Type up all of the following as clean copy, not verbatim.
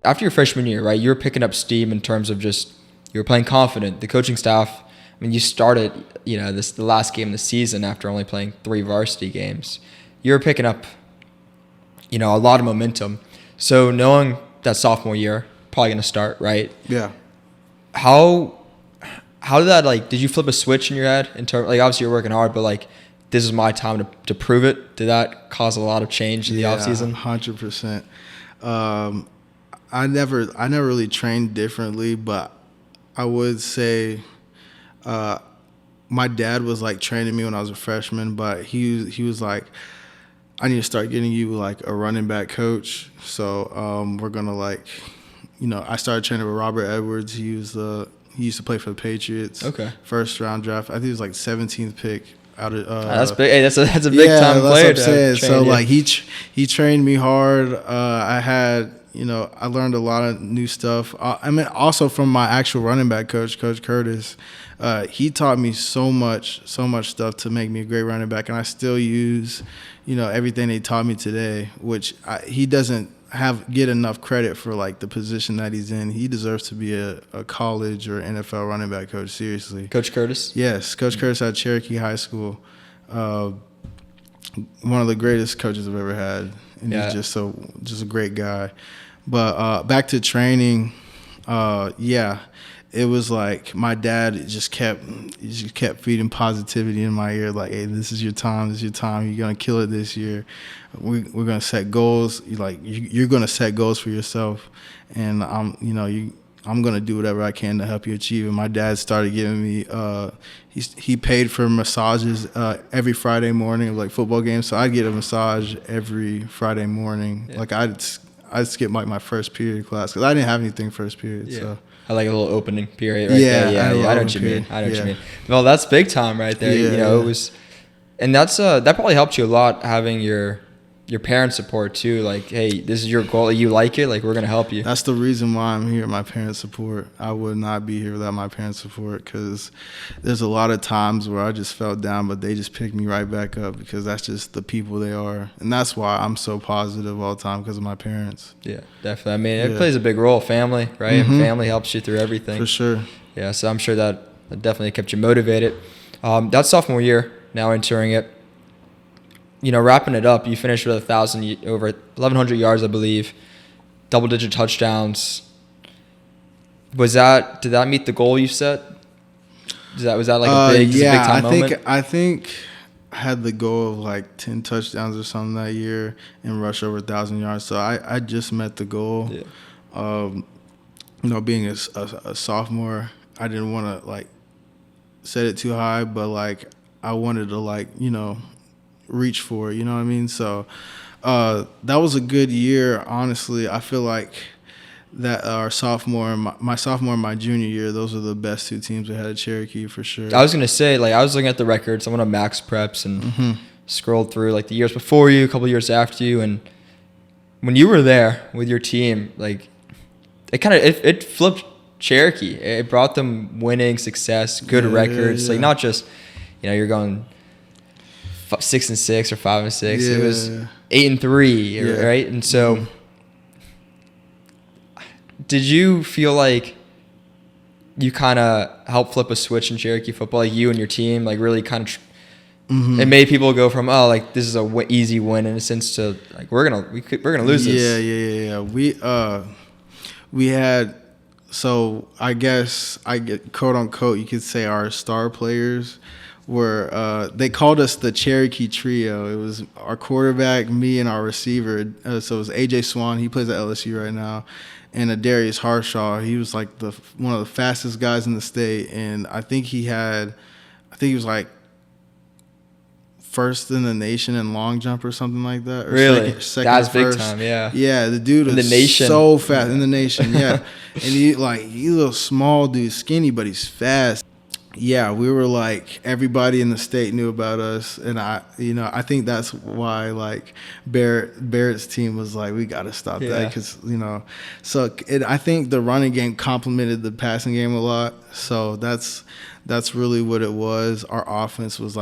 after your freshman year, right, you were picking up steam in terms of just you were playing confident. The coaching staff, I mean, you started, the last game of the season after only playing 3 varsity games. You were picking up, a lot of momentum. So knowing that sophomore year, probably going to start, right? Yeah. How did that, did you flip a switch in your head in terms, obviously you're working hard, but this is my time to prove it? Did that cause a lot of change in the offseason? 100%. I never really trained differently, but I would say my dad was training me when I was a freshman, but he was like, I need to start getting you a running back coach. So we're gonna I started training with Robert Edwards. He used to play for the Patriots. Okay. First round draft. I think it was 17th pick out of. That's big. Hey, that's a big time player. That's what I'm saying. So he trained me hard. I had. I learned a lot of new stuff. Also from my actual running back coach, Coach Curtis. He taught me so much stuff to make me a great running back, and I still use, everything he taught me today. Which he doesn't get enough credit for the position that he's in. He deserves to be a college or NFL running back coach. Seriously, Coach Curtis. Yes, Coach Curtis at Cherokee High School. One of the greatest coaches I've ever had, and he's just a great guy. But back to training, it was my dad just kept feeding positivity in my ear, hey, this is your time, you're gonna kill it this year. We're gonna set goals. You're gonna set goals for yourself, and I'm gonna do whatever I can to help you achieve it. My dad started giving me he paid for massages every Friday morning of football games, so I'd get a massage every Friday morning. Yeah. I'd skip my first period class because I didn't have anything first period. Yeah. So I like a little opening period right there. Yeah, I know what you mean. I know what you mean. Well, that's big time right there. It was, and that's that probably helped you a lot having your parents' support too. Hey, this is your goal. You like it. We're gonna help you. That's the reason why I'm here. My parents' support. I would not be here without my parents' support because there's a lot of times where I just fell down, but they just picked me right back up because that's just the people they are, and that's why I'm so positive all the time because of my parents. Yeah, definitely. I mean, it plays a big role. Family, right? Mm-hmm. And family helps you through everything. For sure. Yeah, so I'm sure that definitely kept you motivated. That's sophomore year. Now entering it. Wrapping it up, you finished with over 1,100 yards, I believe, double-digit touchdowns. Did that meet the goal you set? Was that a big time moment? I think I had the goal of 10 touchdowns or something that year and rush over 1,000 yards. So I just met the goal. Yeah. Being a sophomore, I didn't want to set it too high, but I wanted to reach for it, you know what I mean? So that was a good year, honestly. I feel that our sophomore and my sophomore and my junior year, those are the best 2 teams we had at Cherokee for sure. I was going to say, I was looking at the records. I went on Max Preps and scrolled through the years before you, a couple years after you, and when you were there with your team, it flipped Cherokee. It brought them winning, success, good records. Yeah. Not just, you're going 6-6 or 5-6. Yeah. It was 8-3, right? And so, did you feel you kind of helped flip a switch in Cherokee football? You and your team, really kind of, it made people go from this is a easy win in a sense to we're gonna lose this. Yeah. We had, so I guess quote unquote you could say our star players were they called us the Cherokee Trio. It was our quarterback, me, and our receiver. So it was AJ Swann. He plays at LSU right now, and Adarrius Harshaw. He was one of the fastest guys in the state, and I think he was first in the nation in long jump or something like that. Or really? Second That's first. Big time, yeah. Yeah, the dude is so fast in the nation. Yeah, and he's a little small dude, skinny, but he's fast. Yeah, we were everybody in the state knew about us, and I think that's why Barrett's team was we got to stop that because so I think the running game complemented the passing game a lot. So that's really what it was. Our offense was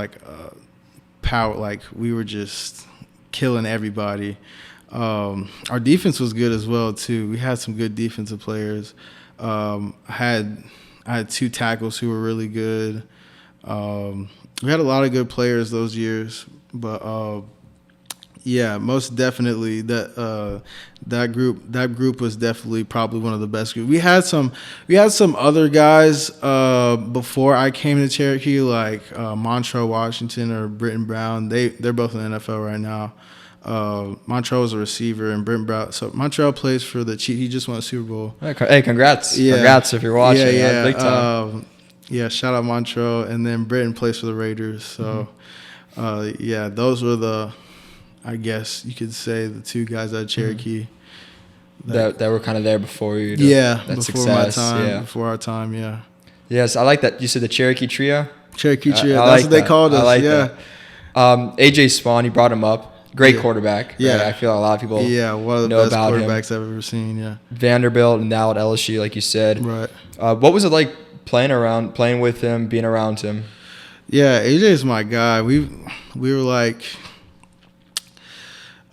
power, we were just killing everybody. Our defense was good as well too. We had some good defensive players. I had 2 tackles who were really good. We had a lot of good players those years, but yeah, most definitely that group was definitely probably one of the best groups. We had some other guys before I came to Cherokee, like Montrell Washington or Britton Brown. They're both in the NFL right now. Montrell was a receiver, and Britton Brown. So Montrell plays for the Chiefs. He just won a Super Bowl. Hey, congrats! Yeah. Congrats if you're watching. Yeah. Big time. Yeah, shout out Montrell, and then Britton plays for the Raiders. So, yeah, those were I guess you could say, the 2 guys at Cherokee that were kind of there before you. Before success. my time, before our time, yeah. Yes, I like that. You said the Cherokee Trio. Cherokee Trio. That's like what they called us. I like yeah. that. AJ Swann, you brought him up. Great quarterback. Yeah. Right? I feel a lot of people one of the know best about quarterbacks him. I've ever seen. Yeah. Vanderbilt and now at LSU, like you said. Right. What was it like playing with him, being around him? Yeah, AJ is my guy. We were like.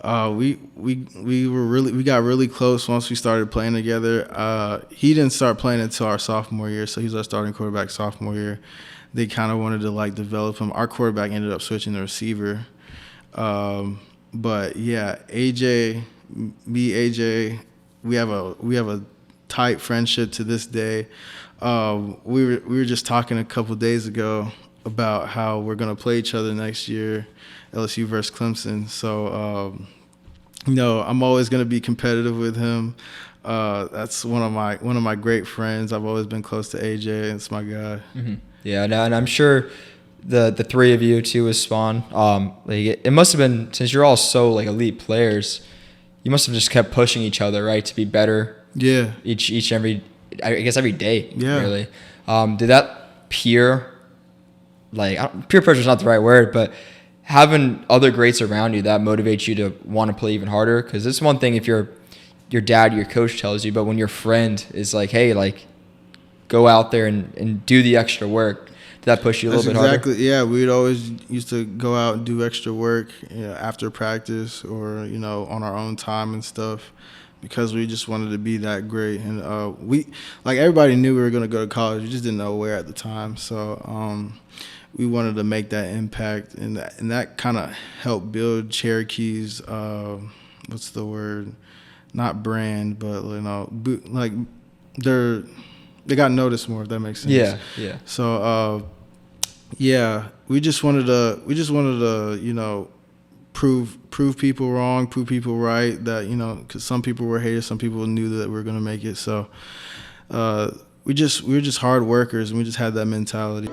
We got really close once we started playing together. He didn't start playing until our sophomore year, so he's our starting quarterback sophomore year. They kind of wanted to like develop him. Our quarterback ended up switching the receiver. But yeah, AJ, we have a tight friendship to this day. We were just talking a couple days ago about how we're gonna play each other next year, LSU versus Clemson. So I'm always gonna be competitive with him. That's one of my great friends. I've always been close to AJ. It's my guy. Mm-hmm. Yeah, and I'm sure the 3 of you too with Spawn. It must have been, since you're all so like elite players, you must have just kept pushing each other, right, to be better. Yeah. Every day. Yeah. Really. Did that peer pressure is not the right word, but having other greats around you that motivates you to want to play even harder? Because it's one thing if your dad, your coach tells you, but when your friend is like, hey, like, go out there and do the extra work, did that push you a little bit harder? Exactly. Yeah, we'd always used to go out and do extra work after practice or, on our own time and stuff, because we just wanted to be that great. And we, like, everybody knew we were going to go to college. We just didn't know where at the time. So we wanted to make that impact, and that kind of helped build Cherokee's, what's the word? Not brand, but, like, they got noticed more, if that makes sense. Yeah. So, we just wanted to, prove people wrong, prove people right. That because some people were haters, some people knew that we were gonna make it. So, we were just hard workers, and we just had that mentality.